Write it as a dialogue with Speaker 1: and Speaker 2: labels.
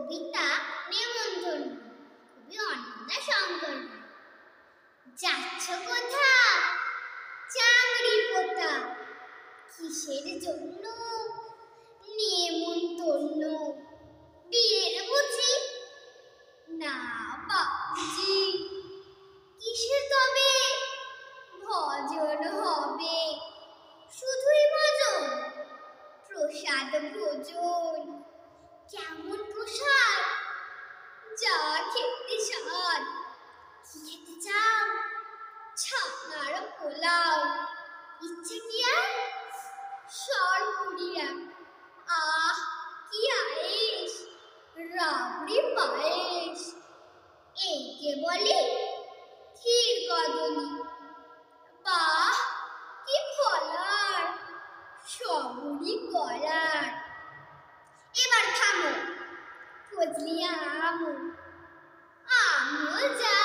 Speaker 1: কবিতা নেমন্তন্ন কবি অন্নদা শঙ্কর। যাচ্ছ কোথা চাংড়ি পোতা, কিসের জন্য নেমন্তন্ন? বিয়ের বুঝি? না বাবুজি, কিসের তবে ভজন হবে? শুধুই ভজন? প্রসাদ ভোজন। কেমন প্রসাদ? যা খেতে স্বাদ। কি খেতে চাও? ছানার পোলাও। ইচ্ছে কি আর? সরপুরিয়া। আহ কি আয়েশ! রাবড়ি পায়েস। একে বলে ক্ষীর কদলি। বাহ কি ফলার! সবরি গলার। এবার থামো, ফজলি আমও, আমিও যা